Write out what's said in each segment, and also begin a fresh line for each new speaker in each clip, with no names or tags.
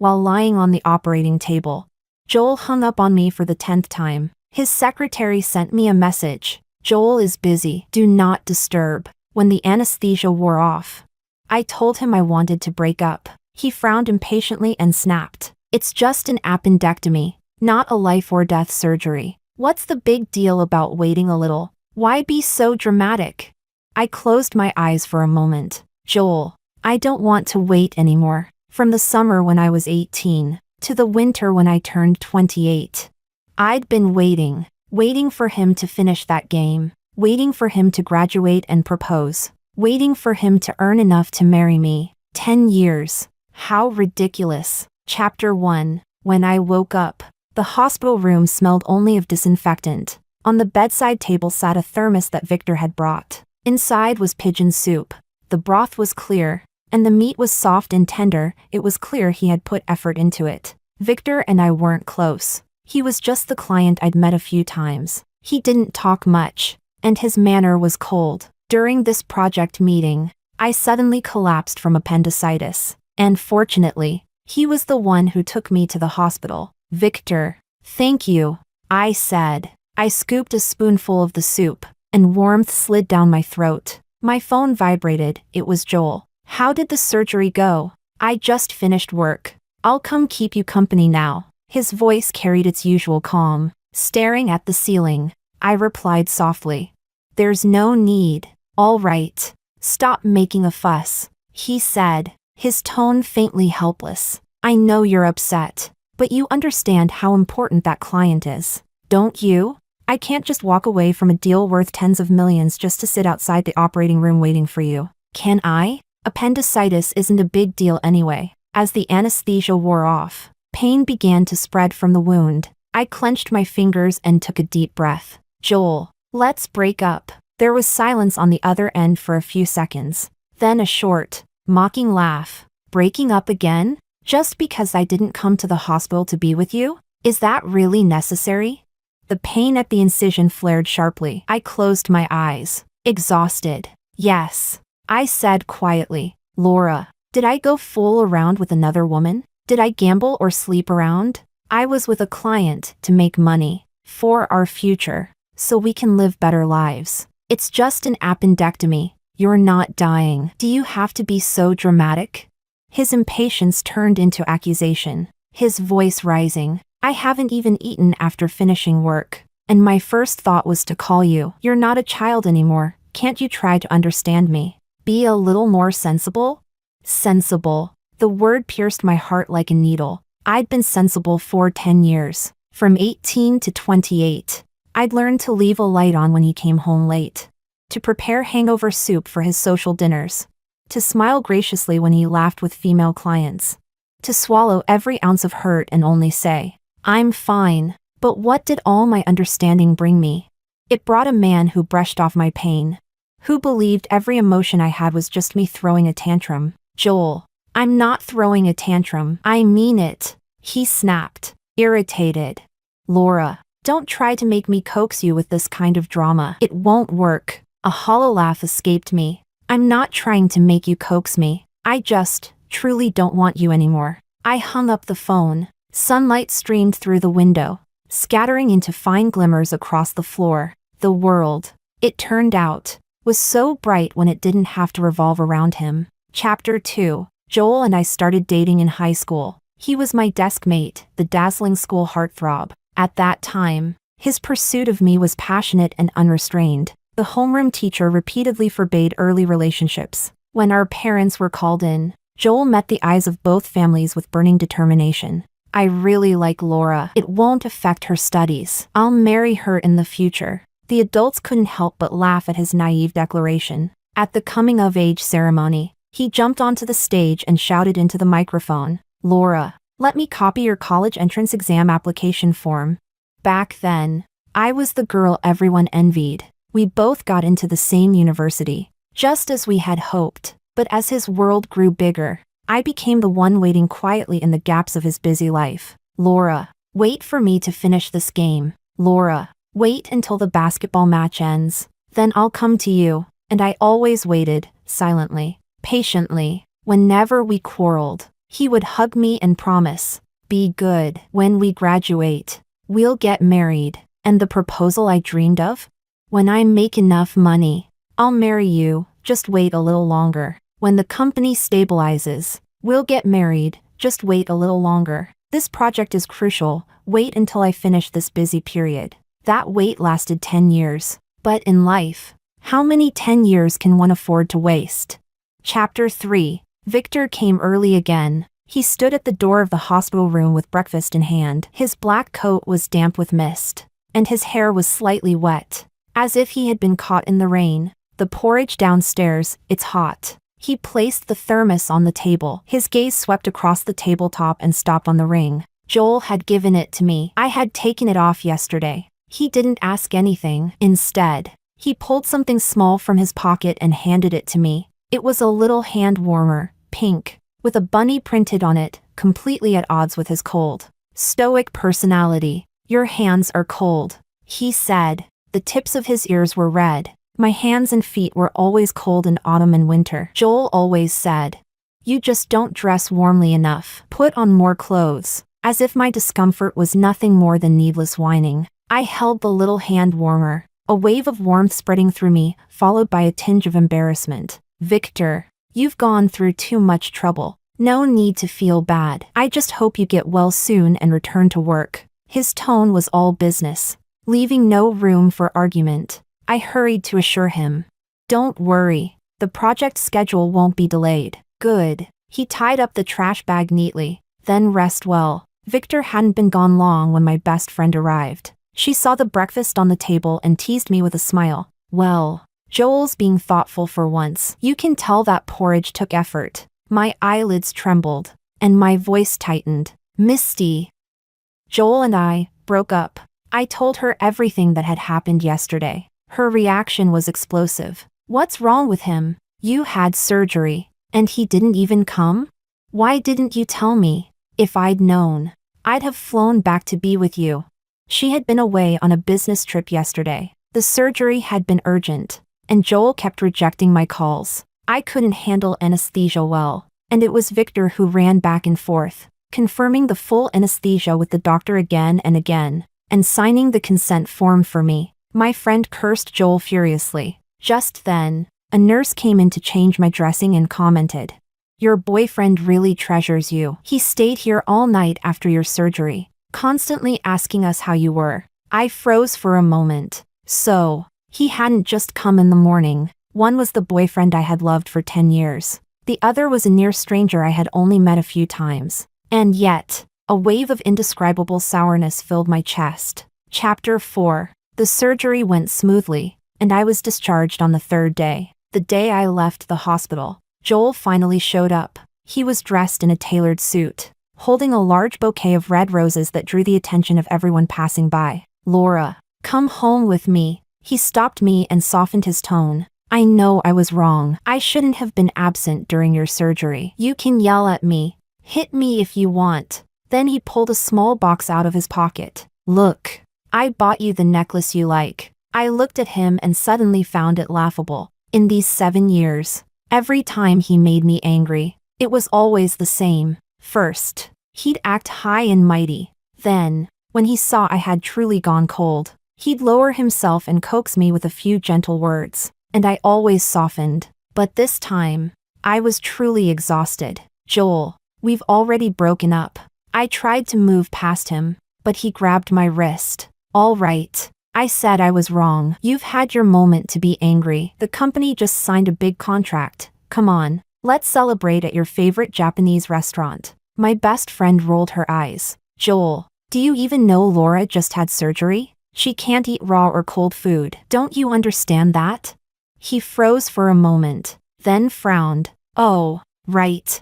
while lying on the operating table. Joel hung up on me for the 10th time. His secretary sent me a message. Joel is busy. Do not disturb. When the anesthesia wore off, I told him I wanted to break up. He frowned impatiently and snapped. It's just an appendectomy, not a life or death surgery. What's the big deal about waiting a little? Why be so dramatic? I closed my eyes for a moment. Joel, I don't want to wait anymore. From the summer when I was 18, to the winter when I turned 28. I'd been waiting for him to finish that game, waiting for him to graduate and propose, waiting for him to earn enough to marry me. 10 years. How ridiculous. Chapter 1. When I woke up, the hospital room smelled only of disinfectant. On the bedside table sat a thermos that Victor had brought. Inside was pigeon soup. The broth was clear, and the meat was soft and tender. It was clear he had put effort into it. Victor and I weren't close. He was just the client I'd met a few times. He didn't talk much, and his manner was cold. During this project meeting, I suddenly collapsed from appendicitis, and fortunately, he was the one who took me to the hospital. Victor, thank you, I said. I scooped a spoonful of the soup, and warmth slid down my throat. My phone vibrated. It was Joel. How did the surgery go? I just finished work. I'll come keep you company now. His voice carried its usual calm. Staring at the ceiling, I replied softly. There's no need. All right. Stop making a fuss, he said, his tone faintly helpless. I know you're upset, but you understand how important that client is, don't you? I can't just walk away from a deal worth tens of millions just to sit outside the operating room waiting for you. Can I? Appendicitis isn't a big deal anyway. As the anesthesia wore off, pain began to spread from the wound. I clenched my fingers and took a deep breath. Joel, let's break up. There was silence on the other end for a few seconds. Then a short, mocking laugh. Breaking up again? Just because I didn't come to the hospital to be with you? Is that really necessary? The pain at the incision flared sharply. I closed my eyes, exhausted. Yes, I said quietly. Laura, did I go fool around with another woman? Did I gamble or sleep around? I was with a client to make money, for our future, so we can live better lives. It's just an appendectomy. You're not dying. Do you have to be so dramatic? His impatience turned into accusation, his voice rising. I haven't even eaten after finishing work, and my first thought was to call you. You're not a child anymore. Can't you try to understand me? Be a little more sensible? Sensible. The word pierced my heart like a needle. I'd been sensible for 10 years. From 18 to 28. I'd learned to leave a light on when he came home late. To prepare hangover soup for his social dinners. To smile graciously when he laughed with female clients. To swallow every ounce of hurt and only say, I'm fine. But what did all my understanding bring me? It brought a man who brushed off my pain. Who believed every emotion I had was just me throwing a tantrum. Joel, I'm not throwing a tantrum. I mean it. He snapped, irritated. Laura, don't try to make me coax you with this kind of drama. It won't work. A hollow laugh escaped me. I'm not trying to make you coax me. I just, truly don't want you anymore. I hung up the phone. Sunlight streamed through the window, scattering into fine glimmers across the floor. The world, it turned out, was so bright when it didn't have to revolve around him. Chapter 2. Joel and I started dating in high school. He was my desk mate, the dazzling school heartthrob. At that time, his pursuit of me was passionate and unrestrained. The homeroom teacher repeatedly forbade early relationships. When our parents were called in, Joel met the eyes of both families with burning determination. I really like Laura. It won't affect her studies. I'll marry her in the future. The adults couldn't help but laugh at his naive declaration. At the coming-of-age ceremony, he jumped onto the stage and shouted into the microphone, Laura, let me copy your college entrance exam application form. Back then, I was the girl everyone envied. We both got into the same university, just as we had hoped. But as his world grew bigger, I became the one waiting quietly in the gaps of his busy life. Laura, wait for me to finish this game. Laura, wait until the basketball match ends. Then I'll come to you. And I always waited, silently, patiently. Whenever we quarreled, He would hug me and promise, "Be good. When we graduate, we'll get married." And the proposal I dreamed of? "When I make enough money, I'll marry you, just wait a little longer. When the company stabilizes, we'll get married, just wait a little longer. This project is crucial, wait until I finish this busy period." That wait lasted 10 years. But in life, how many 10 years can one afford to waste? Chapter 3. Victor came early again. He stood at the door of the hospital room with breakfast in hand. His black coat was damp with mist, and his hair was slightly wet, as if he had been caught in the rain. "The porridge downstairs, it's hot." He placed the thermos on the table. His gaze swept across the tabletop and stopped on the ring. Joel had given it to me. I had taken it off yesterday. He didn't ask anything. Instead, he pulled something small from his pocket and handed it to me. It was a little hand warmer, pink, with a bunny printed on it, completely at odds with his cold, stoic personality. "Your hands are cold," he said. The tips of his ears were red. My hands and feet were always cold in autumn and winter. Joel always said, "You just don't dress warmly enough. Put on more clothes." As if my discomfort was nothing more than needless whining. I held the little hand warmer, a wave of warmth spreading through me, followed by a tinge of embarrassment. "Victor, you've gone through too much trouble. No need to feel bad. I just hope you get well soon and return to work." His tone was all business, leaving no room for argument. I hurried to assure him, "Don't worry, the project schedule won't be delayed." "Good." He tied up the trash bag neatly. "Then rest well." Victor hadn't been gone long when my best friend arrived. She saw the breakfast on the table and teased me with a smile. "Well, Joel's being thoughtful for once. You can tell that porridge took effort." My eyelids trembled, and my voice tightened. "Misty." Joel and I broke up. I told her everything that had happened yesterday. Her reaction was explosive. "What's wrong with him? You had surgery, and he didn't even come? Why didn't you tell me? If I'd known, I'd have flown back to be with you." She had been away on a business trip yesterday. The surgery had been urgent, and Joel kept rejecting my calls. I couldn't handle anesthesia well, and it was Victor who ran back and forth, confirming the full anesthesia with the doctor again and again, and signing the consent form for me. My friend cursed Joel furiously. Just then, a nurse came in to change my dressing and commented, "Your boyfriend really treasures you. He stayed here all night after your surgery, constantly asking us how you were." I froze for a moment. So, he hadn't just come in the morning. One was the boyfriend I had loved for 10 years. The other was a near stranger I had only met a few times. And yet, a wave of indescribable sourness filled my chest. Chapter 4. The surgery went smoothly, and I was discharged on the third day. The day I left the hospital, Joel finally showed up. He was dressed in a tailored suit, holding a large bouquet of red roses that drew the attention of everyone passing by. "Laura, come home with me." He stopped me and softened his tone. "I know I was wrong. I shouldn't have been absent during your surgery. You can yell at me, hit me if you want." Then he pulled a small box out of his pocket. "Look, I bought you the necklace you like." I looked at him and suddenly found it laughable. In these 7 years, every time he made me angry, it was always the same. First, he'd act high and mighty. Then, when he saw I had truly gone cold, he'd lower himself and coax me with a few gentle words. And I always softened. But this time, I was truly exhausted. "Joel, we've already broken up." I tried to move past him, but he grabbed my wrist. "All right," I said. "I was wrong. You've had your moment to be angry. The company just signed a big contract. Come on, let's celebrate at your favorite Japanese restaurant." My best friend rolled her eyes. "Joel, do you even know Laura just had surgery? She can't eat raw or cold food. Don't you understand that?" He froze for a moment, then frowned. "Oh, right.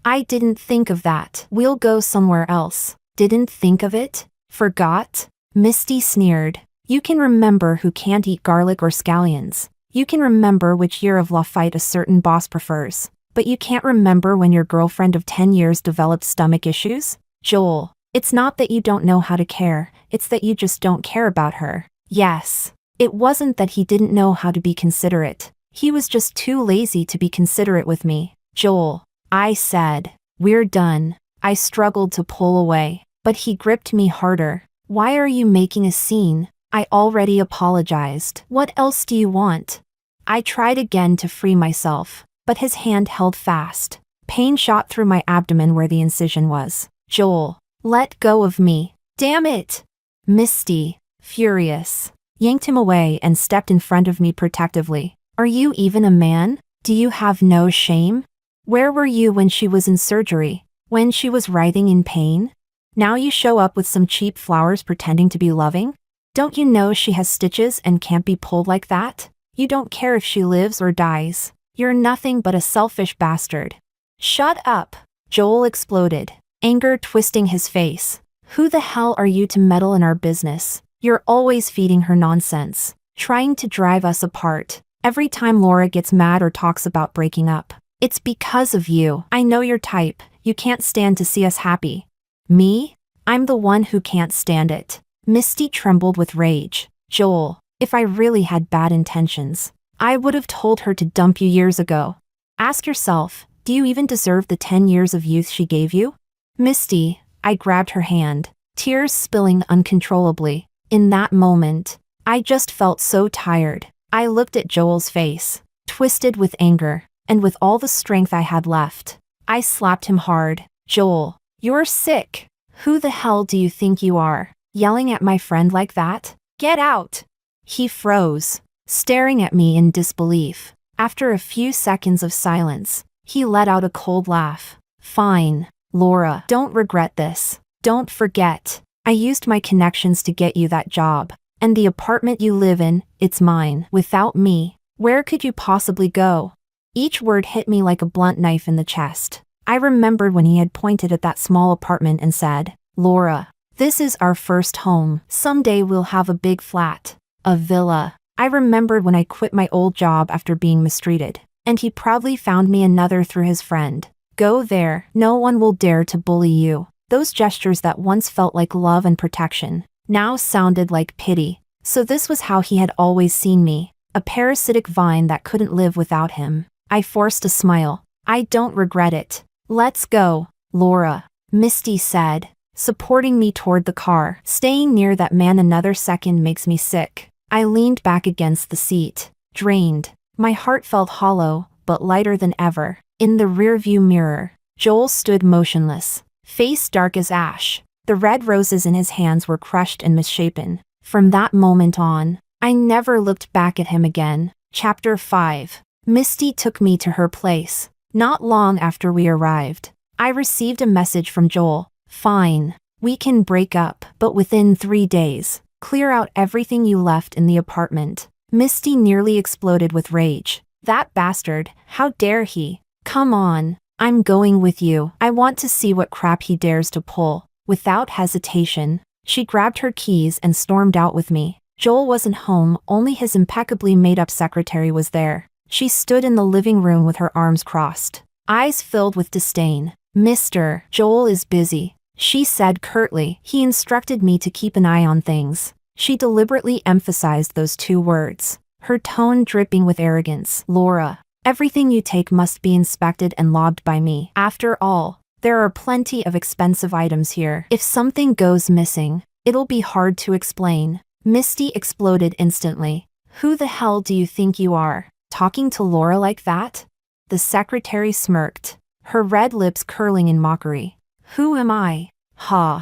I didn't think of that. We'll go somewhere else." "Didn't think of it? Forgot?" Misty sneered. "You can remember who can't eat garlic or scallions. You can remember which year of Lafite a certain boss prefers. But you can't remember when your girlfriend of 10 years developed stomach issues?" "Joel, it's not that you don't know how to care, it's that you just don't care about her." Yes. It wasn't that he didn't know how to be considerate. He was just too lazy to be considerate with me. "Joel," I said, We're done. I struggled to pull away, but he gripped me harder. Why are you making a scene? I already apologized. What else do you want? I tried again to free myself, but his hand held fast. Pain shot through my abdomen where the incision was. Joel, let go of me. Damn it! Misty, furious, yanked him away and stepped in front of me protectively. Are you even a man? Do you have no shame? Where were you when she was in surgery? When she was writhing in pain? Now you show up with some cheap flowers pretending to be loving? Don't you know she has stitches and can't be pulled like that? You don't care if she lives or dies. You're nothing but a selfish bastard. Shut up! Joel exploded, anger twisting his face. Who the hell are you to meddle in our business? You're always feeding her nonsense, trying to drive us apart. Every time Laura gets mad or talks about breaking up, it's because of you. I know your type. You can't stand to see us happy. Me? I'm the one who can't stand it. Misty trembled with rage. Joel, if I really had bad intentions, I would have told her to dump you years ago. Ask yourself, do you even deserve the 10 years of youth she gave you? Misty, I grabbed her hand, tears spilling uncontrollably. In that moment, I just felt so tired. I looked at Joel's face, twisted with anger, and with all the strength I had left, I slapped him hard. Joel, you're sick. Who the hell do you think you are, yelling at my friend like that? Get out! He froze, staring at me in disbelief. After a few seconds of silence, he let out a cold laugh. Fine, Laura, don't regret this. Don't forget, I used my connections to get you that job. And the apartment you live in, it's mine. Without me, where could you possibly go? Each word hit me like a blunt knife in the chest. I remembered when he had pointed at that small apartment and said, Laura, this is our first home. Someday we'll have a big flat, a villa. I remembered when I quit my old job after being mistreated, and he proudly found me another through his friend. Go there, no one will dare to bully you. Those gestures that once felt like love and protection, now sounded like pity. So this was how he had always seen me, a parasitic vine that couldn't live without him. I forced a smile. I don't regret it. Let's go, Laura, Misty said, supporting me toward the car. Staying near that man another second makes me sick. I leaned back against the seat, drained. My heart felt hollow, but lighter than ever. In the rearview mirror, Joel stood motionless, face dark as ash. The red roses in his hands were crushed and misshapen. From that moment on, I never looked back at him again. Chapter 5. Misty took me to her place. Not long after we arrived, I received a message from Joel. Fine, we can break up, but within 3 days, clear out everything you left in the apartment. Misty nearly exploded with rage. That bastard, how dare he? Come on, I'm going with you. I want to see what crap he dares to pull. Without hesitation, she grabbed her keys and stormed out with me. Joel wasn't home, only his impeccably made-up secretary was there. She stood in the living room with her arms crossed, eyes filled with disdain. Mr. Joel is busy, she said curtly. He instructed me to keep an eye on things. She deliberately emphasized those 2 words, her tone dripping with arrogance. Laura, everything you take must be inspected and logged by me. After all, there are plenty of expensive items here. If something goes missing, it'll be hard to explain. Misty exploded instantly. Who the hell do you think you are, talking to Laura like that? The secretary smirked, her red lips curling in mockery. Who am I?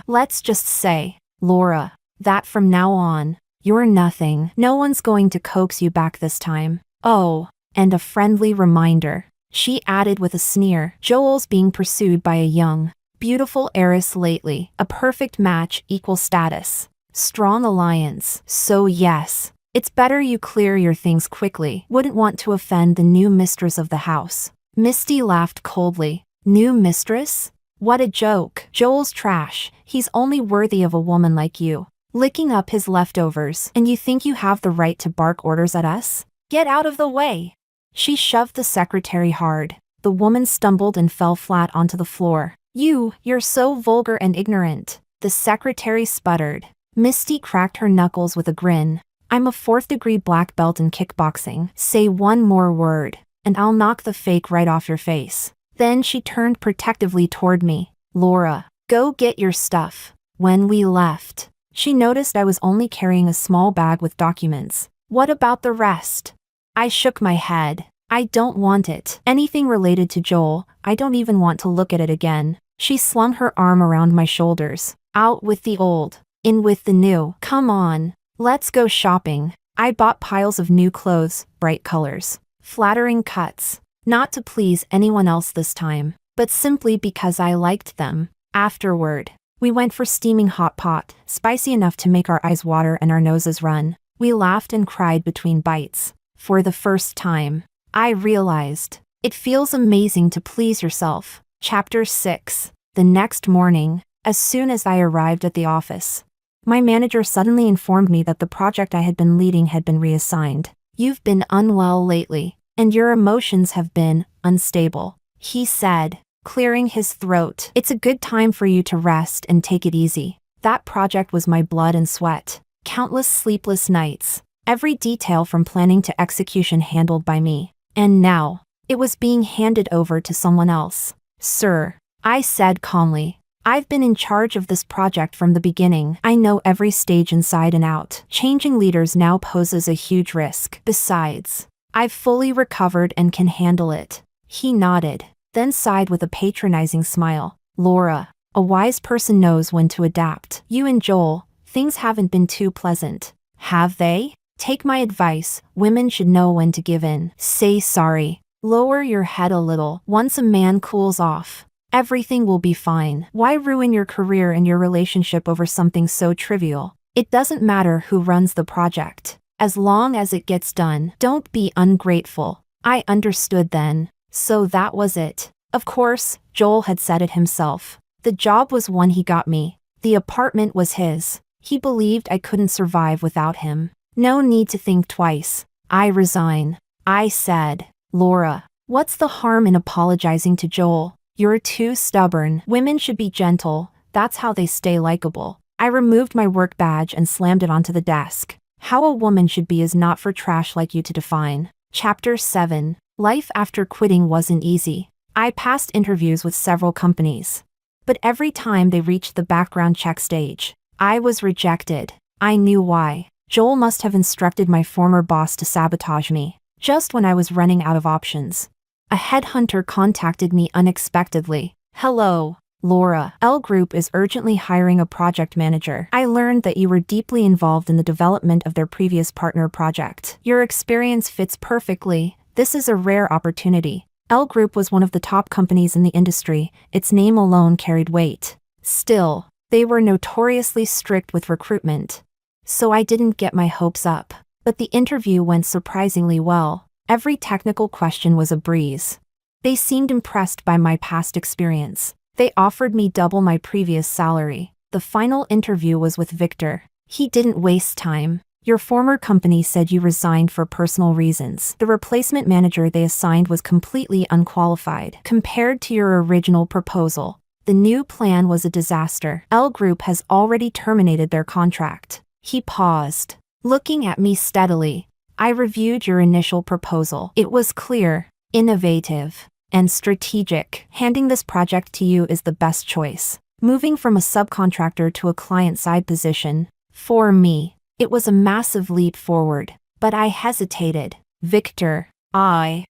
Let's just say, Laura, that from now on, you're nothing. No one's going to coax you back this time. Oh, and a friendly reminder, she added with a sneer. Joel's being pursued by a young, beautiful heiress lately. A perfect match, equal status, strong alliance. So yes, it's better you clear your things quickly. Wouldn't want to offend the new mistress of the house. Misty laughed coldly. New mistress? What a joke. Joel's trash. He's only worthy of a woman like you, licking up his leftovers. And you think you have the right to bark orders at us? Get out of the way. She shoved the secretary hard. The woman stumbled and fell flat onto the floor. You're so vulgar and ignorant. The secretary sputtered. Misty cracked her knuckles with a grin. I'm a 4th-degree black belt in kickboxing. Say one more word, and I'll knock the fake right off your face. Then she turned protectively toward me. Laura, go get your stuff. When we left, she noticed I was only carrying a small bag with documents. What about the rest? I shook my head. I don't want it. Anything related to Joel, I don't even want to look at it again. She slung her arm around my shoulders. Out with the old, in with the new. Come on, let's go shopping. I bought piles of new clothes, bright colors, flattering cuts. Not to please anyone else this time, but simply because I liked them. Afterward, we went for steaming hot pot, spicy enough to make our eyes water and our noses run. We laughed and cried between bites. For the first time, I realized it feels amazing to please yourself. Chapter 6. The next morning, as soon as I arrived at the office, my manager suddenly informed me that the project I had been leading had been reassigned. You've been unwell lately, and your emotions have been unstable, he said, clearing his throat. It's a good time for you to rest and take it easy. That project was my blood and sweat. Countless sleepless nights. Every detail from planning to execution handled by me. And now, it was being handed over to someone else. Sir, I said calmly, I've been in charge of this project from the beginning. I know every stage inside and out. Changing leaders now poses a huge risk. Besides, I've fully recovered and can handle it. He nodded, then sighed with a patronizing smile. Laura, a wise person knows when to adapt. You and Joel, things haven't been too pleasant. Have they? Take my advice, women should know when to give in. Say sorry. Lower your head a little. Once a man cools off, everything will be fine. Why ruin your career and your relationship over something so trivial? It doesn't matter who runs the project, as long as it gets done. Don't be ungrateful. I understood then. So that was it. Of course, Joel had said it himself. The job was one he got me. The apartment was his. He believed I couldn't survive without him. No need to think twice. I resign. I said. Laura, what's the harm in apologizing to Joel? You're too stubborn. Women should be gentle. That's how they stay likable. I removed my work badge and slammed it onto the desk. How a woman should be is not for trash like you to define. Chapter 7. Life after quitting wasn't easy. I passed interviews with several companies, but every time they reached the background check stage, I was rejected. I knew why. Joel must have instructed my former boss to sabotage me, just when I was running out of options. A headhunter contacted me unexpectedly. Hello, Laura. L Group is urgently hiring a project manager. I learned that you were deeply involved in the development of their previous partner project. Your experience fits perfectly. This is a rare opportunity. L Group was one of the top companies in the industry. Its name alone carried weight. Still, they were notoriously strict with recruitment, so I didn't get my hopes up. But the interview went surprisingly well. Every technical question was a breeze. They seemed impressed by my past experience. They offered me double my previous salary. The final interview was with Victor. He didn't waste time. Your former company said you resigned for personal reasons. The replacement manager they assigned was completely unqualified compared to your original proposal. The new plan was a disaster. L Group has already terminated their contract. He paused, looking at me steadily. I reviewed your initial proposal. It was clear, innovative, and strategic. Handing this project to you is the best choice. Moving from a subcontractor to a client-side position, for me, it was a massive leap forward. But I hesitated. Victor, I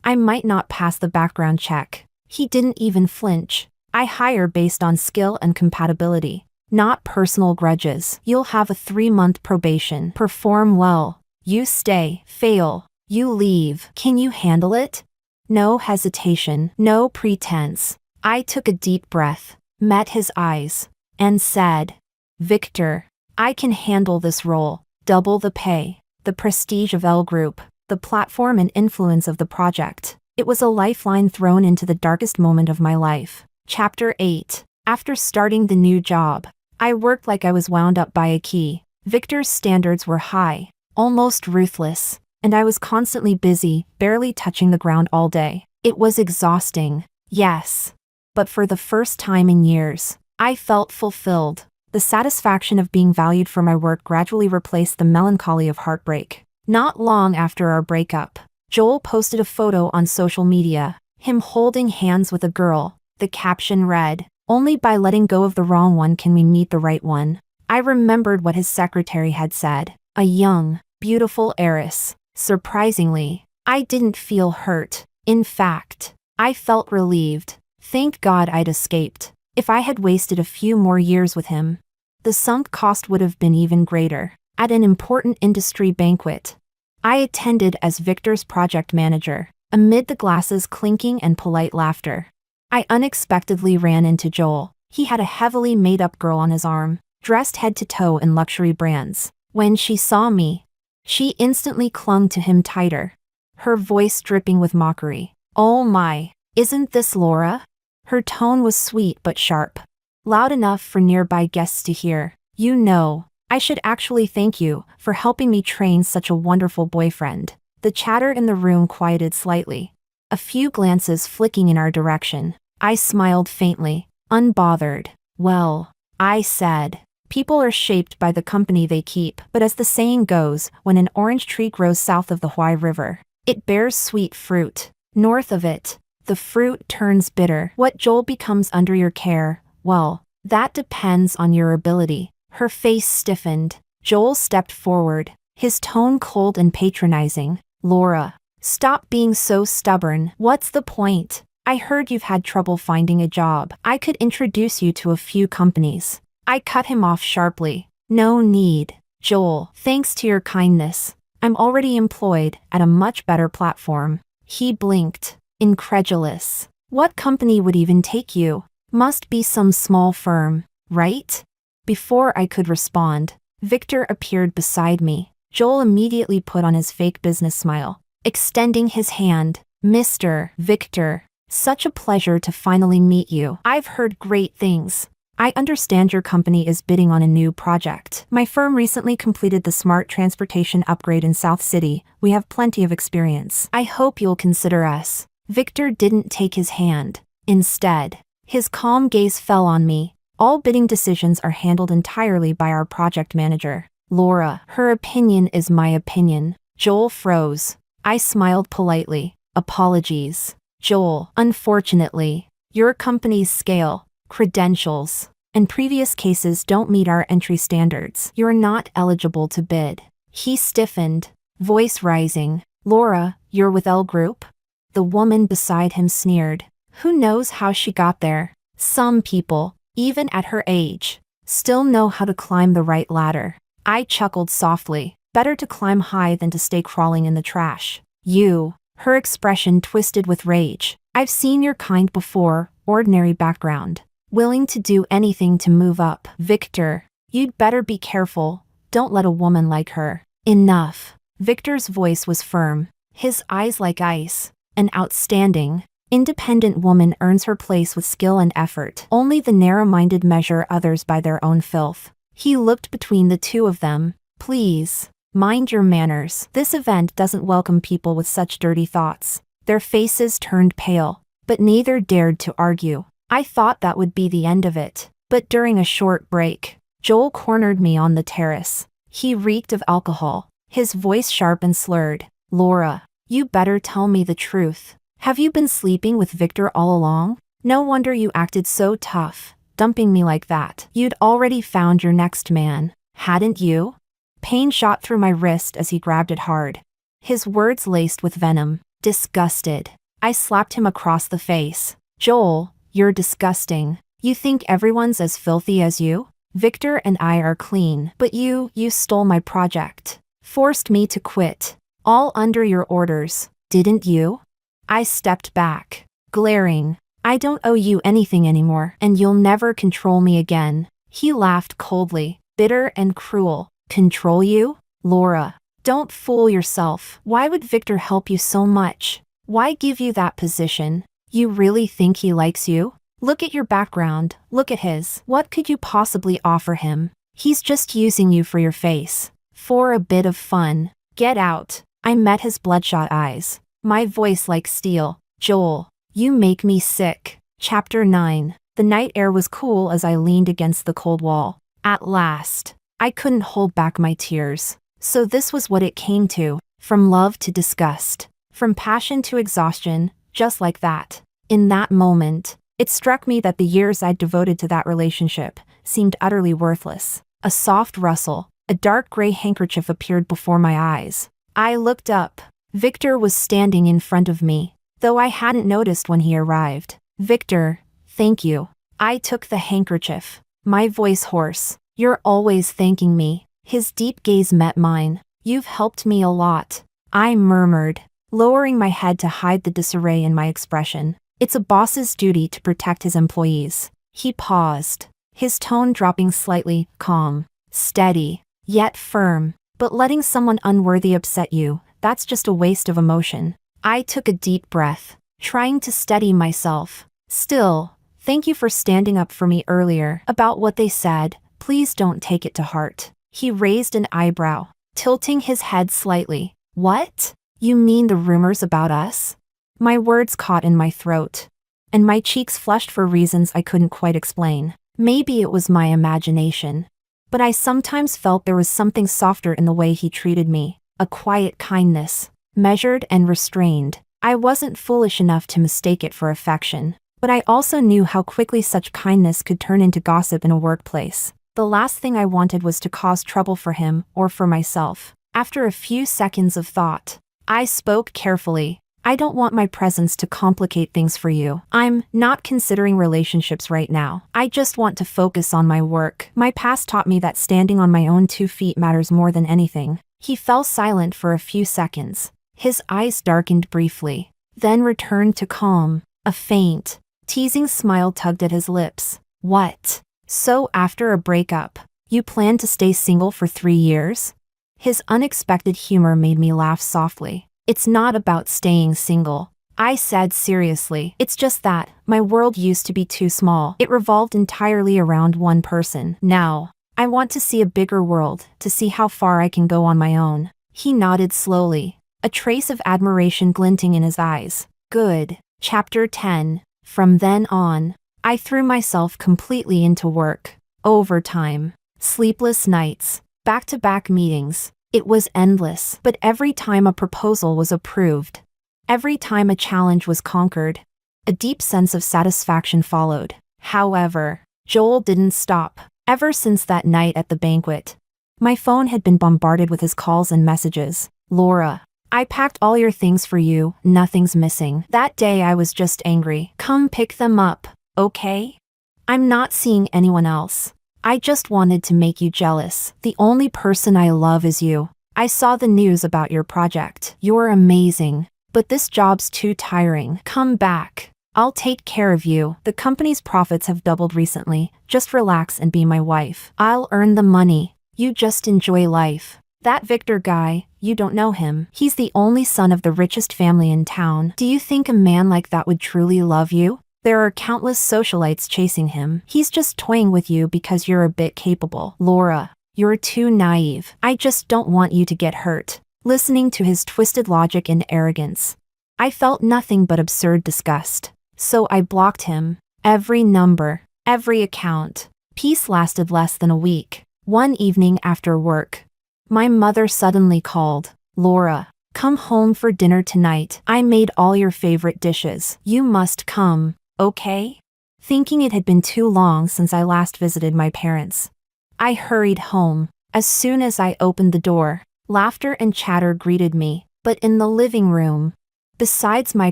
might not pass the background check. He didn't even flinch. I hire based on skill and compatibility, not personal grudges. You'll have a 3-month probation. Perform well. You stay. Fail. You leave. Can you handle it? No hesitation. No pretense. I took a deep breath, met his eyes, and said, Victor, I can handle this role. Double the pay, the prestige of L Group, the platform and influence of the project. It was a lifeline thrown into the darkest moment of my life. Chapter 8. After starting the new job, I worked like I was wound up by a key. Victor's standards were high, almost ruthless, and I was constantly busy, barely touching the ground all day. It was exhausting, yes. But for the first time in years, I felt fulfilled. The satisfaction of being valued for my work gradually replaced the melancholy of heartbreak. Not long after our breakup, Joel posted a photo on social media, him holding hands with a girl. The caption read, "Only by letting go of the wrong one can we meet the right one." I remembered what his secretary had said. A young, beautiful heiress. Surprisingly, I didn't feel hurt. In fact, I felt relieved. Thank God I'd escaped. If I had wasted a few more years with him, the sunk cost would have been even greater. At an important industry banquet, I attended as Victor's project manager. Amid the glasses clinking and polite laughter, I unexpectedly ran into Joel. He had a heavily made-up girl on his arm, dressed head to toe in luxury brands. When she saw me, she instantly clung to him tighter, her voice dripping with mockery. "Oh my, isn't this Laura?" Her tone was sweet but sharp, loud enough for nearby guests to hear. "You know, I should actually thank you for helping me train such a wonderful boyfriend." The chatter in the room quieted slightly, a few glances flicking in our direction. I smiled faintly, unbothered. "Well," I said, "people are shaped by the company they keep, but as the saying goes, when an orange tree grows south of the Huai River, it bears sweet fruit. North of it, the fruit turns bitter. What Joel becomes under your care, well, that depends on your ability." Her face stiffened. Joel stepped forward, his tone cold and patronizing. "Laura, stop being so stubborn. What's the point? I heard you've had trouble finding a job. I could introduce you to a few companies." I cut him off sharply. "No need, Joel. Thanks to your kindness, I'm already employed at a much better platform." He blinked, incredulous. "What company would even take you? Must be some small firm, right?" Before I could respond, Victor appeared beside me. Joel immediately put on his fake business smile, extending his hand. "Mr. Victor, such a pleasure to finally meet you. I've heard great things. I understand your company is bidding on a new project. My firm recently completed the smart transportation upgrade in South City. We have plenty of experience. I hope you'll consider us." Victor didn't take his hand. Instead, his calm gaze fell on me. "All bidding decisions are handled entirely by our project manager, Laura. Her opinion is my opinion." Joel froze. I smiled politely. "Apologies, Joel. Unfortunately, your company's scale, credentials, and previous cases don't meet our entry standards. You're not eligible to bid." He stiffened, voice rising. "Laura, you're with L Group?" The woman beside him sneered. "Who knows how she got there? Some people, even at her age, still know how to climb the right ladder." I chuckled softly. "Better to climb high than to stay crawling in the trash." "You," her expression twisted with rage. "I've seen your kind before, ordinary background, willing to do anything to move up. Victor, you'd better be careful. Don't let a woman like her." "Enough." Victor's voice was firm, his eyes like ice. "An outstanding, independent woman earns her place with skill and effort. Only the narrow-minded measure others by their own filth." He looked between the two of them. "Please, mind your manners. This event doesn't welcome people with such dirty thoughts." Their faces turned pale, but neither dared to argue. I thought that would be the end of it. But during a short break, Joel cornered me on the terrace. He reeked of alcohol, his voice sharp and slurred. "Laura, you better tell me the truth. Have you been sleeping with Victor all along? No wonder you acted so tough, dumping me like that. You'd already found your next man, hadn't you?" Pain shot through my wrist as he grabbed it hard, his words laced with venom. Disgusted, I slapped him across the face. "Joel, you're disgusting. You think everyone's as filthy as you? Victor and I are clean, but you stole my project. Forced me to quit. All under your orders, didn't you?" I stepped back, glaring. "I don't owe you anything anymore, and you'll never control me again." He laughed coldly, bitter and cruel. "Control you? Laura, don't fool yourself. Why would Victor help you so much? Why give you that position? You really think he likes you? Look at your background, look at his. What could you possibly offer him? He's just using you for your face, for a bit of fun. Get out." I met his bloodshot eyes, my voice like steel. "Joel, you make me sick." Chapter 9. The night air was cool as I leaned against the cold wall. At last, I couldn't hold back my tears. So this was what it came to. From love to disgust, from passion to exhaustion, Just like that. In that moment, it struck me that the years I'd devoted to that relationship seemed utterly worthless. A soft rustle, a dark gray handkerchief appeared before my eyes. I looked up. Victor was standing in front of me, though I hadn't noticed when he arrived. Victor, thank you. I took the handkerchief, my voice hoarse. You're always thanking me. His deep gaze met mine. You've helped me a lot, I murmured, lowering my head to hide the disarray in my expression. It's a boss's duty to protect his employees. He paused, his tone dropping slightly, calm, steady, yet firm. But letting someone unworthy upset you, that's just a waste of emotion. I took a deep breath, trying to steady myself. Still, thank you for standing up for me earlier about what they said. Please don't take it to heart. He raised an eyebrow, tilting his head slightly. What? You mean the rumors about us? My words caught in my throat, and my cheeks flushed for reasons I couldn't quite explain. Maybe it was my imagination, but I sometimes felt there was something softer in the way he treated me, a quiet kindness, measured and restrained. I wasn't foolish enough to mistake it for affection, but I also knew how quickly such kindness could turn into gossip in a workplace. The last thing I wanted was to cause trouble for him or for myself. After a few seconds of thought, I spoke carefully. I don't want my presence to complicate things for you. I'm not considering relationships right now. I just want to focus on my work. My past taught me that standing on my own 2 feet matters more than anything. He fell silent for a few seconds. His eyes darkened briefly, then returned to calm. A faint, teasing smile tugged at his lips. What? So after a breakup, you plan to stay single for 3 years? His unexpected humor made me laugh softly. It's not about staying single, I said seriously. It's just that my world used to be too small. It revolved entirely around one person. Now, I want to see a bigger world, to see how far I can go on my own. He nodded slowly, a trace of admiration glinting in his eyes. Good. Chapter 10. From then on, I threw myself completely into work. Overtime, sleepless nights, back-to-back meetings. It was endless, but every time a proposal was approved, every time a challenge was conquered, a deep sense of satisfaction followed. However, Joel didn't stop. Ever since that night at the banquet, my phone had been bombarded with his calls and messages. Laura, I packed all your things for you, nothing's missing. That day I was just angry. Come pick them up, okay? I'm not seeing anyone else. I just wanted to make you jealous. The only person I love is you. I saw the news about your project. You're amazing. But this job's too tiring. Come back. I'll take care of you. The company's profits have doubled recently. Just relax and be my wife. I'll earn the money. You just enjoy life. That Victor guy, you don't know him. He's the only son of the richest family in town. Do you think a man like that would truly love you? There are countless socialites chasing him. He's just toying with you because you're a bit capable. Laura, you're too naive. I just don't want you to get hurt. Listening to his twisted logic and arrogance, I felt nothing but absurd disgust. So I blocked him. Every number, every account. Peace lasted less than a week. One evening after work, my mother suddenly called. Laura, come home for dinner tonight. I made all your favorite dishes. You must come. Okay? Thinking it had been too long since I last visited my parents, I hurried home. As soon as I opened the door, laughter and chatter greeted me. But in the living room, besides my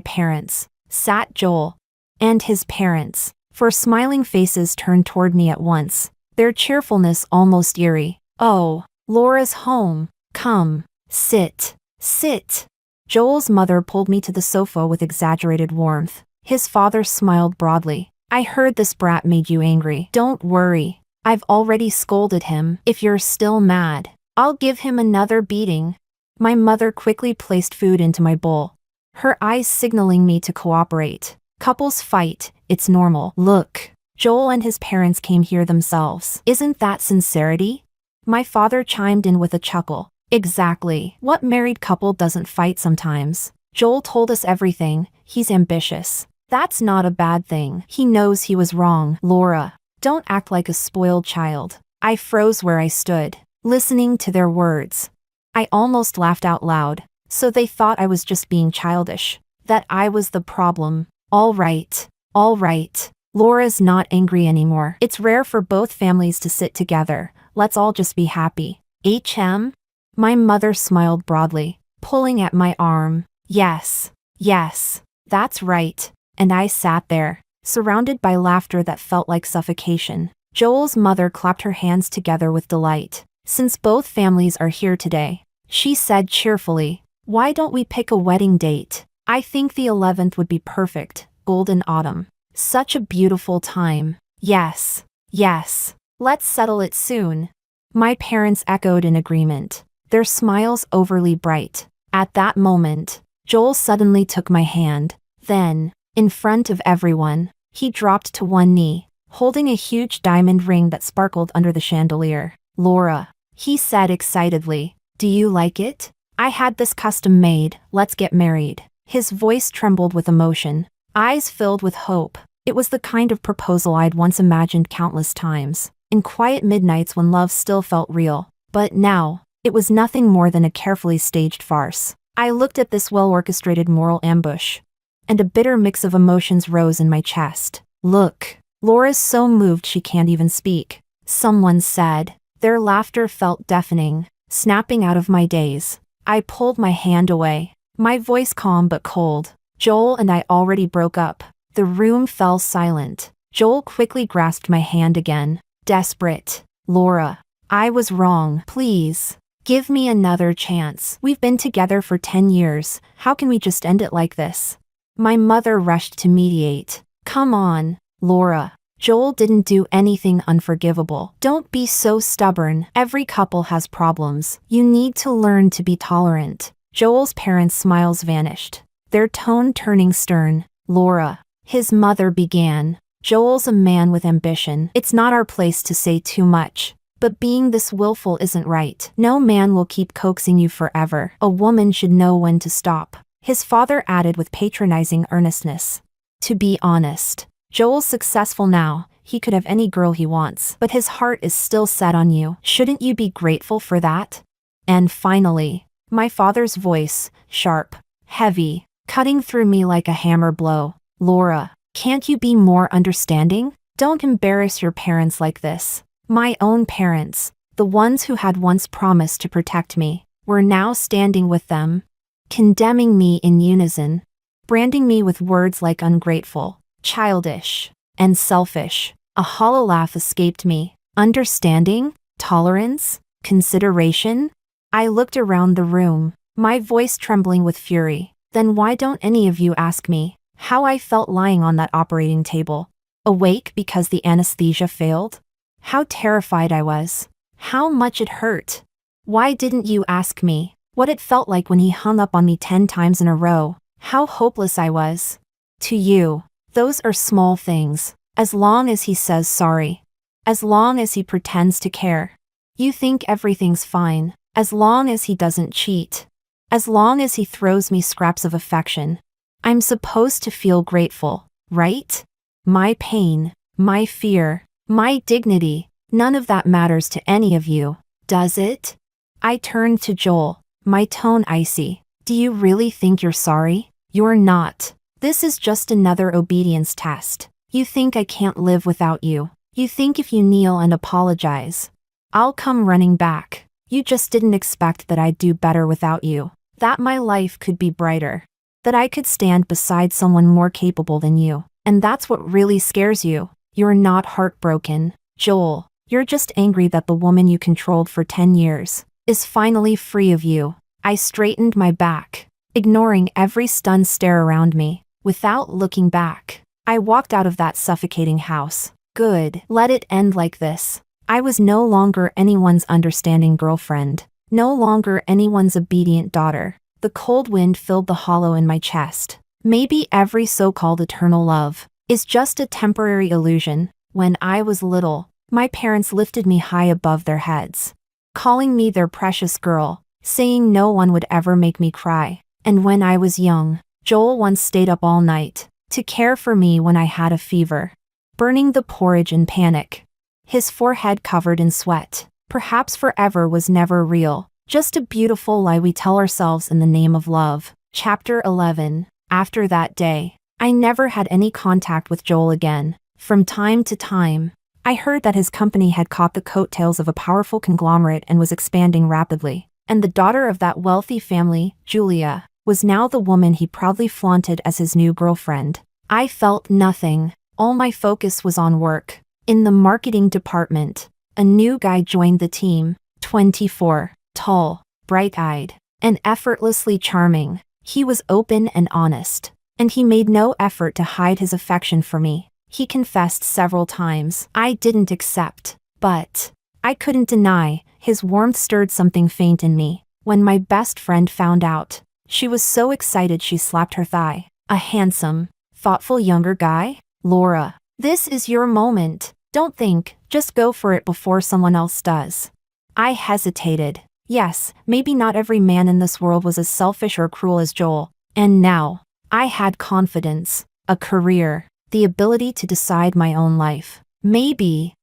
parents, sat Joel and his parents. 4 smiling faces turned toward me at once, their cheerfulness almost eerie. Oh, Laura's home. Come, sit, sit. Joel's mother pulled me to the sofa with exaggerated warmth. His father smiled broadly. I heard this brat made you angry. Don't worry. I've already scolded him. If you're still mad, I'll give him another beating. My mother quickly placed food into my bowl, her eyes signaling me to cooperate. Couples fight, it's normal. Look, Joel and his parents came here themselves. Isn't that sincerity? My father chimed in with a chuckle. Exactly. What married couple doesn't fight sometimes? Joel told us everything. He's ambitious. That's not a bad thing. He knows he was wrong. Laura, don't act like a spoiled child. I froze where I stood, listening to their words. I almost laughed out loud. So they thought I was just being childish. That I was the problem. All right. All right. Laura's not angry anymore. It's rare for both families to sit together. Let's all just be happy. HM? My mother smiled broadly, pulling at my arm. Yes. Yes. That's right. And I sat there, surrounded by laughter that felt like suffocation. Joel's mother clapped her hands together with delight. Since both families are here today, she said cheerfully, why don't we pick a wedding date? I think the 11th would be perfect. Golden autumn. Such a beautiful time. Yes. Yes. Let's settle it soon. My parents echoed in agreement, their smiles overly bright. At that moment, Joel suddenly took my hand. Then, in front of everyone, he dropped to one knee, holding a huge diamond ring that sparkled under the chandelier. Laura, he said excitedly, do you like it? I had this custom made. Let's get married. His voice trembled with emotion, eyes filled with hope. It was the kind of proposal I'd once imagined countless times, in quiet midnights when love still felt real. But now, it was nothing more than a carefully staged farce. I looked at this well-orchestrated moral ambush, and a bitter mix of emotions rose in my chest. Look, Laura's so moved she can't even speak, someone said. Their laughter felt deafening, snapping out of my daze. I pulled my hand away, my voice calm but cold. Joel and I already broke up. The room fell silent. Joel quickly grasped my hand again, desperate. Laura, I was wrong. Please, give me another chance. We've been together for 10 years. How can we just end it like this? My mother rushed to mediate. Come on, Laura. Joel didn't do anything unforgivable. Don't be so stubborn. Every couple has problems. You need to learn to be tolerant. Joel's parents' smiles vanished, their tone turning stern. Laura, his mother began. Joel's a man with ambition. It's not our place to say too much. But being this willful isn't right. No man will keep coaxing you forever. A woman should know when to stop. His father added with patronizing earnestness. To be honest, Joel's successful now. He could have any girl he wants. But his heart is still set on you. Shouldn't you be grateful for that? And finally, my father's voice, sharp, heavy, cutting through me like a hammer blow. Laura, can't you be more understanding? Don't embarrass your parents like this. My own parents, the ones who had once promised to protect me, were now standing with them, condemning me in unison, branding me with words like ungrateful, childish, and selfish. A hollow laugh escaped me. Understanding? Tolerance? Consideration? I looked around the room, my voice trembling with fury. Then why don't any of you ask me how I felt lying on that operating table? Awake because the anesthesia failed? How terrified I was. How much it hurt. Why didn't you ask me what it felt like when he hung up on me 10 times in a row? How hopeless I was. To you, those are small things. As long as he says sorry. As long as he pretends to care. You think everything's fine. As long as he doesn't cheat. As long as he throws me scraps of affection. I'm supposed to feel grateful, right? My pain, my fear, my dignity, none of that matters to any of you, does it? I turned to Joel, my tone icy. Do you really think you're sorry? You're not. This is just another obedience test. You think I can't live without you. You think if you kneel and apologize, I'll come running back. You just didn't expect that I'd do better without you. That my life could be brighter. That I could stand beside someone more capable than you. And that's what really scares you. You're not heartbroken, Joel. You're just angry that the woman you controlled for 10 years is finally free of you. I straightened my back, ignoring every stunned stare around me. Without looking back, I walked out of that suffocating house. Good. Let it end like this. I was no longer anyone's understanding girlfriend. No longer anyone's obedient daughter. The cold wind filled the hollow in my chest. Maybe every so-called eternal love is just a temporary illusion. When I was little, my parents lifted me high above their heads, calling me their precious girl, saying no one would ever make me cry. And when I was young, Joel once stayed up all night to care for me when I had a fever, burning the porridge in panic. His forehead covered in sweat. Perhaps forever was never real, just a beautiful lie we tell ourselves in the name of love. Chapter 11. After that day, I never had any contact with Joel again. From time to time, I heard that his company had caught the coattails of a powerful conglomerate and was expanding rapidly. And the daughter of that wealthy family, Julia, was now the woman he proudly flaunted as his new girlfriend. I felt nothing. All my focus was on work. In the marketing department, a new guy joined the team, 24, tall, bright-eyed, and effortlessly charming. He was open and honest, and he made no effort to hide his affection for me. He confessed several times. I didn't accept, but I couldn't deny. His warmth stirred something faint in me. When my best friend found out, she was so excited she slapped her thigh. A handsome, thoughtful younger guy? Laura, this is your moment. Don't think, just go for it before someone else does. I hesitated. Yes, maybe not every man in this world was as selfish or cruel as Joel. And now, I had confidence, a career, the ability to decide my own life. Maybe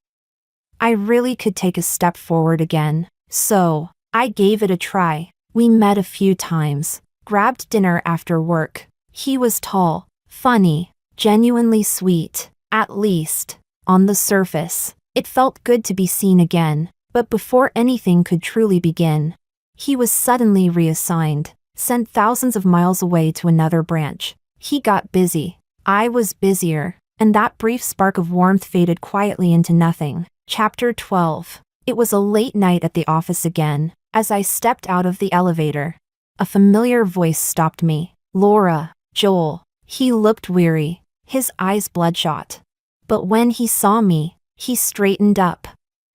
I really could take a step forward again. So, I gave it a try. We met a few times, grabbed dinner after work. He was tall, funny, genuinely sweet, at least, on the surface. It felt good to be seen again, but before anything could truly begin, he was suddenly reassigned, sent thousands of miles away to another branch. He got busy. I was busier, and that brief spark of warmth faded quietly into nothing. Chapter 12. It was a late night at the office again. As I stepped out of the elevator, a familiar voice stopped me. Laura, Joel. He looked weary, his eyes bloodshot. But when he saw me, he straightened up,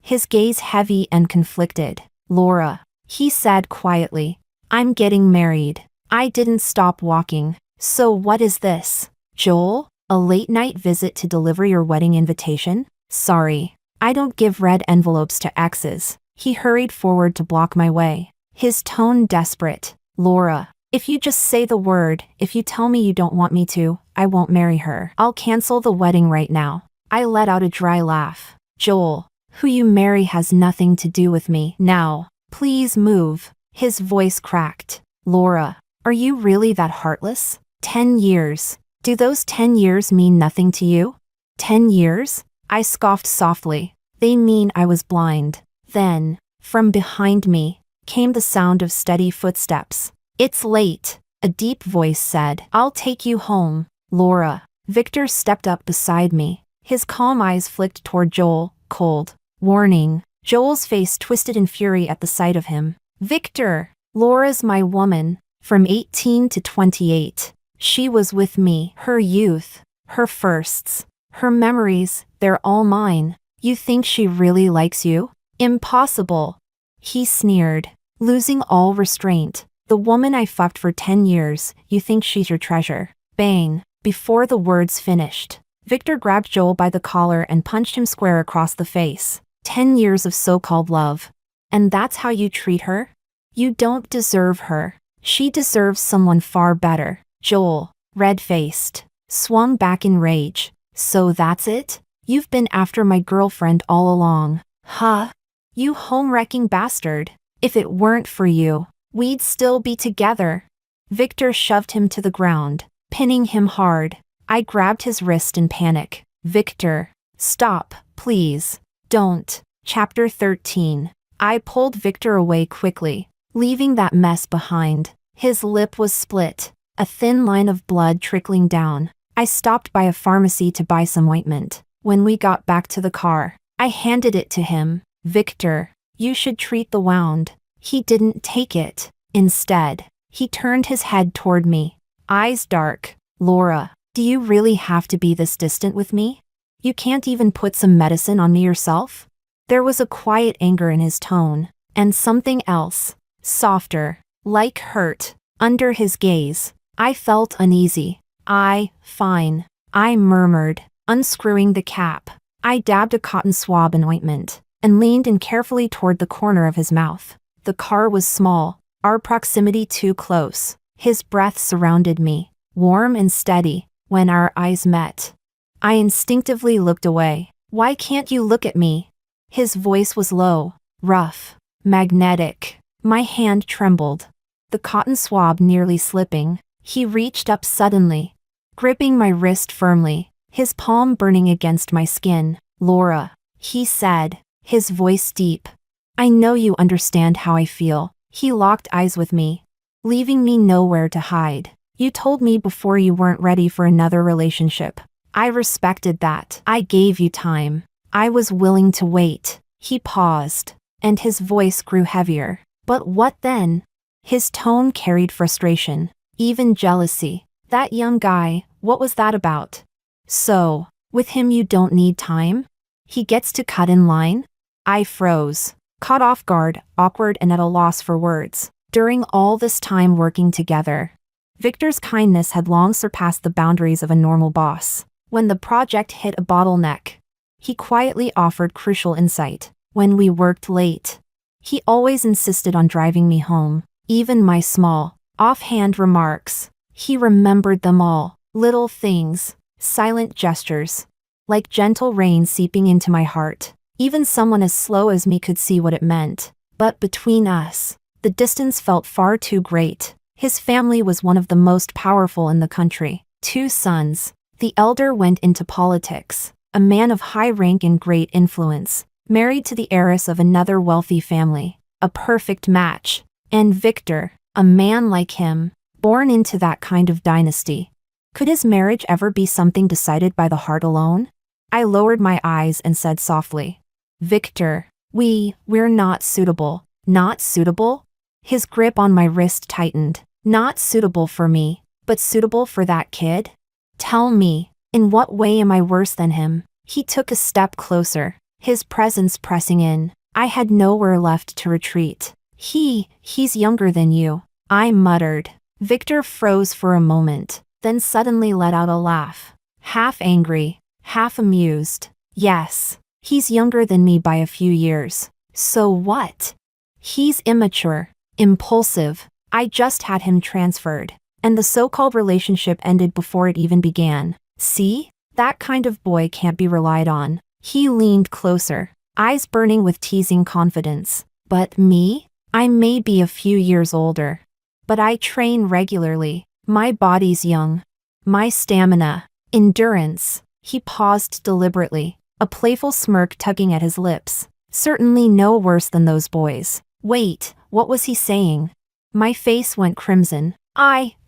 his gaze heavy and conflicted. Laura, he said quietly, I'm getting married. I didn't stop walking. So what is this? Joel, a late-night visit to deliver your wedding invitation? Sorry, I don't give red envelopes to exes. He hurried forward to block my way, his tone desperate. Laura, if you just say the word, if you tell me you don't want me to, I won't marry her. I'll cancel the wedding right now. I let out a dry laugh. Joel, who you marry has nothing to do with me. Now, please move. His voice cracked. Laura, are you really that heartless? 10 years. Do those 10 years mean nothing to you? 10 years? I scoffed softly. They mean I was blind. Then, from behind me, came the sound of steady footsteps. It's late, a deep voice said. I'll take you home. Laura. Victor stepped up beside me. His calm eyes flicked toward Joel, cold. Warning. Joel's face twisted in fury at the sight of him. Victor. Laura's my woman. From 18 to 28. She was with me. Her youth, her firsts, her memories, they're all mine. You think she really likes you? Impossible. He sneered, losing all restraint. The woman I fucked for 10 years, you think she's your treasure. Bang. Before the words finished, Victor grabbed Joel by the collar and punched him square across the face. 10 years of so-called love. And that's how you treat her? You don't deserve her. She deserves someone far better. Joel, red-faced, swung back in rage. So that's it? You've been after my girlfriend all along. Huh? You home-wrecking bastard. If it weren't for you, we'd still be together. Victor shoved him to the ground, pinning him hard. I grabbed his wrist in panic. Victor, stop, please. Don't. Chapter 13. I pulled Victor away quickly, leaving that mess behind. His lip was split, a thin line of blood trickling down. I stopped by a pharmacy to buy some ointment. When we got back to the car, I handed it to him. Victor, you should treat the wound. He didn't take it. Instead, he turned his head toward me, eyes dark. Laura, do you really have to be this distant with me? You can't even put some medicine on me yourself? There was a quiet anger in his tone, and something else, softer, like hurt, under his gaze. I felt uneasy. Fine. I murmured, unscrewing the cap. I dabbed a cotton swab in ointment, and leaned in carefully toward the corner of his mouth. The car was small, our proximity too close. His breath surrounded me, warm and steady. When our eyes met, I instinctively looked away. Why can't you look at me? His voice was low, rough, magnetic. My hand trembled, the cotton swab nearly slipping. He reached up suddenly, gripping my wrist firmly, his palm burning against my skin. Laura, he said, his voice deep. I know you understand how I feel. He locked eyes with me, leaving me nowhere to hide. You told me before you weren't ready for another relationship. I respected that. I gave you time. I was willing to wait. He paused, and his voice grew heavier. But what then? His tone carried frustration, even jealousy. That young guy, what was that about? So, with him you don't need time? He gets to cut in line? I froze, caught off guard, awkward and at a loss for words. During all this time working together, Victor's kindness had long surpassed the boundaries of a normal boss. When the project hit a bottleneck, he quietly offered crucial insight. When we worked late, he always insisted on driving me home. Even my small, offhand remarks, he remembered them all. Little things, silent gestures, like gentle rain seeping into my heart. Even someone as slow as me could see what it meant. But between us, the distance felt far too great. His family was one of the most powerful in the country. 2 sons. The elder went into politics, a man of high rank and great influence, married to the heiress of another wealthy family. A perfect match. And Victor, a man like him, born into that kind of dynasty. Could his marriage ever be something decided by the heart alone? I lowered my eyes and said softly, Victor, we're not suitable. Not suitable? His grip on my wrist tightened. Not suitable for me, but suitable for that kid? Tell me, in what way am I worse than him? He took a step closer, his presence pressing in. I had nowhere left to retreat. He's younger than you, I muttered. Victor froze for a moment, then suddenly let out a laugh. Half angry, half amused. Yes, he's younger than me by a few years. So what? He's immature, impulsive. I just had him transferred, and the so-called relationship ended before it even began. See? That kind of boy can't be relied on. He leaned closer, eyes burning with teasing confidence. But me? I may be a few years older, but I train regularly. My body's young. My stamina, endurance. He paused deliberately, a playful smirk tugging at his lips. Certainly no worse than those boys. Wait, what was he saying? My face went crimson.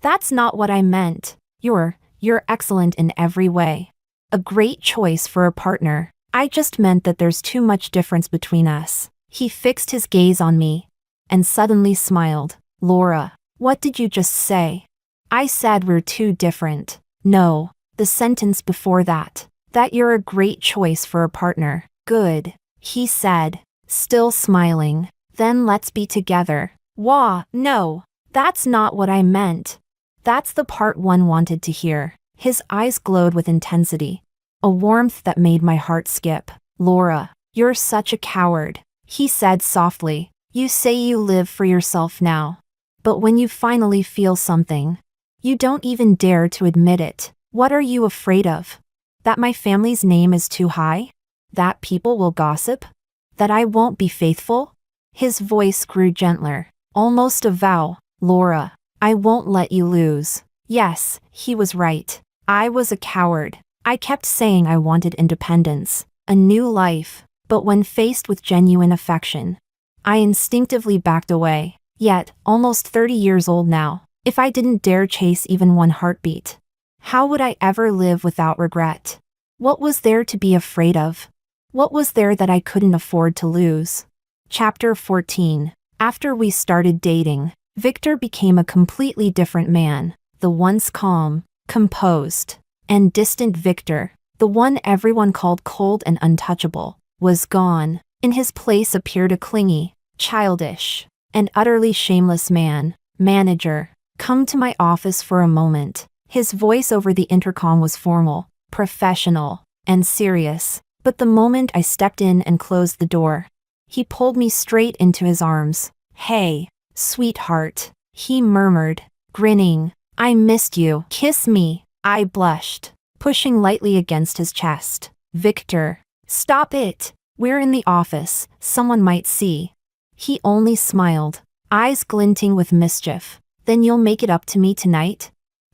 That's not what I meant. You're excellent in every way. A great choice for a partner. I just meant that there's too much difference between us. He fixed his gaze on me, and suddenly smiled. Laura, what did you just say? I said we're too different. No, the sentence before that. That you're a great choice for a partner. Good, he said, still smiling. Then let's be together. Wah, no, that's not what I meant. That's the part one wanted to hear. His eyes glowed with intensity, a warmth that made my heart skip. Laura, you're such a coward, he said softly. You say you live for yourself now, but when you finally feel something, you don't even dare to admit it. What are you afraid of? That my family's name is too high? That people will gossip? That I won't be faithful? His voice grew gentler, almost a vow. Laura, I won't let you lose. Yes, he was right. I was a coward. I kept saying I wanted independence, a new life, but when faced with genuine affection, I instinctively backed away. Yet, almost 30 years old now, if I didn't dare chase even one heartbeat, how would I ever live without regret? What was there to be afraid of? What was there that I couldn't afford to lose? Chapter 14. After we started dating, Victor became a completely different man. The once calm, composed, and distant Victor, the one everyone called cold and untouchable, was gone. In his place appeared a clingy, childish, and utterly shameless manager. Come to my office for a moment. His voice over the intercom was formal, professional, and serious. But the moment I stepped in and closed the door, he pulled me straight into his arms. Hey, sweetheart, he murmured, grinning. I missed you. Kiss me. I blushed, pushing lightly against his chest. Victor, stop it. We're in the office. Someone might see. He only smiled, eyes glinting with mischief. Then you'll make it up to me tonight?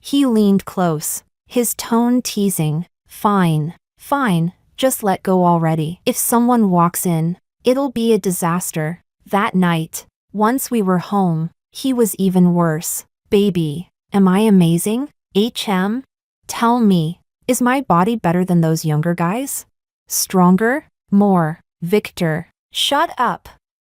He leaned close, his tone teasing. Fine, fine, just let go already. If someone walks in, it'll be a disaster. That night, once we were home, he was even worse. Baby, am I amazing? Tell me, is my body better than those younger guys? Stronger? More? Victor, shut up.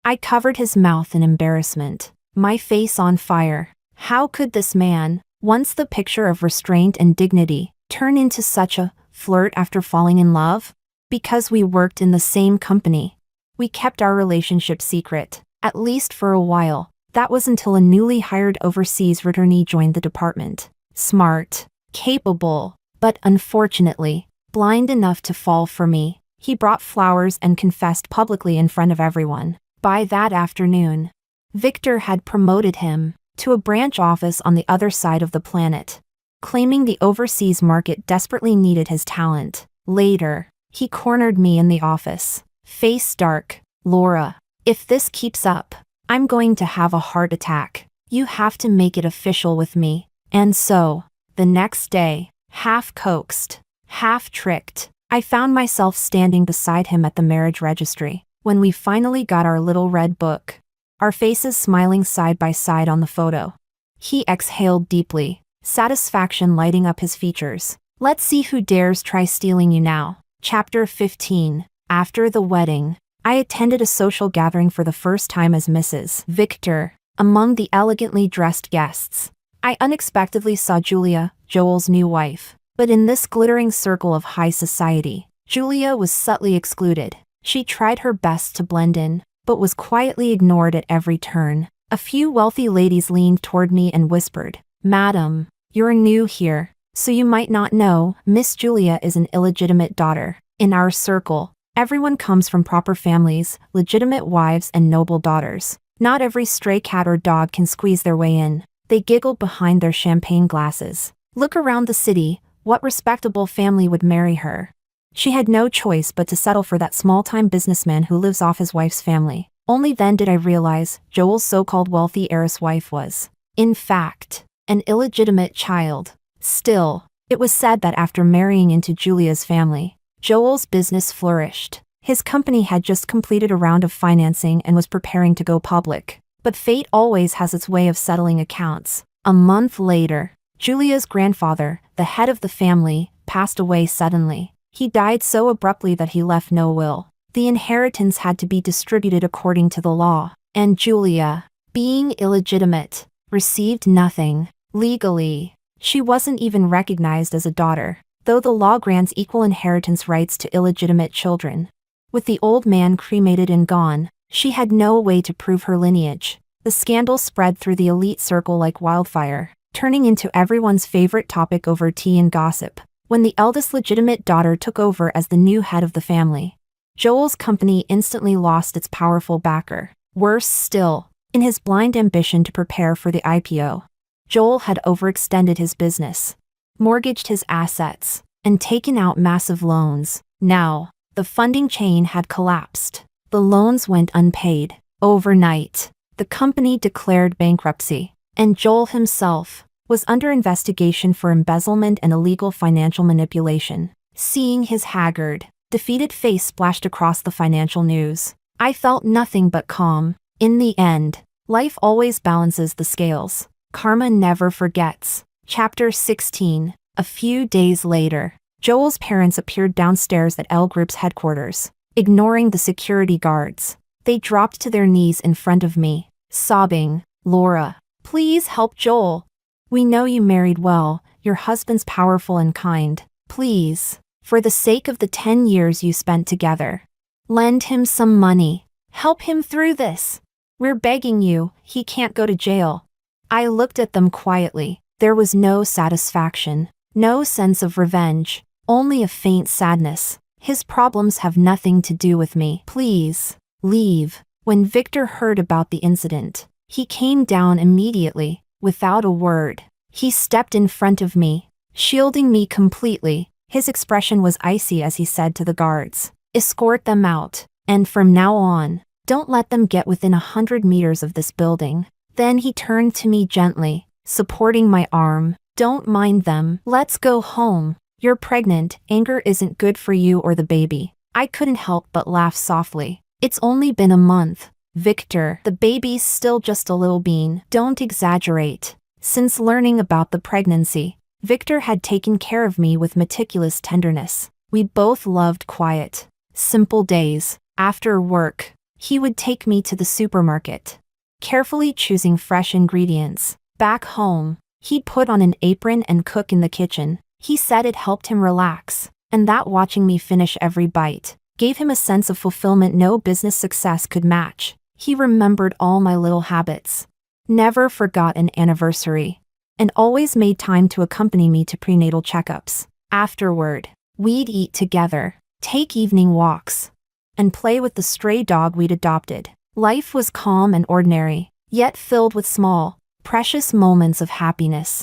I covered his mouth in embarrassment, my face on fire. How could this man, once the picture of restraint and dignity, turn into such a flirt after falling in love? Because we worked in the same company. We kept our relationship secret, at least for a while. That was until a newly hired overseas returnee joined the department. Smart, capable, but unfortunately, blind enough to fall for me. He brought flowers and confessed publicly in front of everyone. By that afternoon, Victor had promoted him to a branch office on the other side of the planet, claiming the overseas market desperately needed his talent. Later, he cornered me in the office, face dark. Laura, if this keeps up, I'm going to have a heart attack. You have to make it official with me. And so, the next day, half coaxed, half tricked, I found myself standing beside him at the marriage registry. When we finally got our little red book, our faces smiling side by side on the photo. He exhaled deeply, satisfaction lighting up his features. Let's see who dares try stealing you now. Chapter 15. After the wedding, I attended a social gathering for the first time as Mrs. Victor. Among the elegantly dressed guests, I unexpectedly saw Julia, Joel's new wife. But in this glittering circle of high society, Julia was subtly excluded. She tried her best to blend in, but was quietly ignored at every turn. A few wealthy ladies leaned toward me and whispered, "Madam, you're new here, so you might not know, Miss Julia is an illegitimate daughter. In our circle, everyone comes from proper families, legitimate wives and noble daughters. Not every stray cat or dog can squeeze their way in." They giggled behind their champagne glasses. Look around the city, what respectable family would marry her? She had no choice but to settle for that small-time businessman who lives off his wife's family. Only then did I realize Joel's so-called wealthy heiress wife was, in fact, an illegitimate child. Still, it was said that after marrying into Julia's family, Joel's business flourished. His company had just completed a round of financing and was preparing to go public. But fate always has its way of settling accounts. A month later, Julia's grandfather, the head of the family, passed away suddenly. He died so abruptly that he left no will. The inheritance had to be distributed according to the law, and Julia, being illegitimate, received nothing. Legally, she wasn't even recognized as a daughter, though the law grants equal inheritance rights to illegitimate children. With the old man cremated and gone, she had no way to prove her lineage. The scandal spread through the elite circle like wildfire, turning into everyone's favorite topic over tea and gossip. When the eldest legitimate daughter took over as the new head of the family, Joel's company instantly lost its powerful backer. Worse still, in his blind ambition to prepare for the IPO, Joel had overextended his business, mortgaged his assets, and taken out massive loans. Now, the funding chain had collapsed. The loans went unpaid. Overnight, the company declared bankruptcy, and Joel himself was under investigation for embezzlement and illegal financial manipulation. Seeing his haggard, defeated face splashed across the financial news, I felt nothing but calm. In the end, life always balances the scales. Karma never forgets. Chapter 16. A few days later, Joel's parents appeared downstairs at L Group's headquarters. Ignoring the security guards, they dropped to their knees in front of me, sobbing, "Laura, please help Joel. We know you married well, your husband's powerful and kind. Please, for the sake of the 10 years you spent together, lend him some money. Help him through this. We're begging you, he can't go to jail." I looked at them quietly. There was no satisfaction, no sense of revenge, only a faint sadness. His problems have nothing to do with me. Please, leave. When Victor heard about the incident, he came down immediately, without a word. He stepped in front of me, shielding me completely. His expression was icy as he said to the guards, "Escort them out, and from now on, don't let them get within 100 meters of this building." Then he turned to me gently, supporting my arm. Don't mind them. Let's go home. You're pregnant. Anger isn't good for you or the baby. I couldn't help but laugh softly. It's only been a month. Victor, the baby's still just a little bean. Don't exaggerate. Since learning about the pregnancy, Victor had taken care of me with meticulous tenderness. We both loved quiet, simple days. After work, he would take me to the supermarket, carefully choosing fresh ingredients. Back home, he'd put on an apron and cook in the kitchen. He said it helped him relax, and that watching me finish every bite gave him a sense of fulfillment no business success could match. He remembered all my little habits, never forgot an anniversary, and always made time to accompany me to prenatal checkups. Afterward, we'd eat together, take evening walks, and play with the stray dog we'd adopted. Life was calm and ordinary, yet filled with small, precious moments of happiness.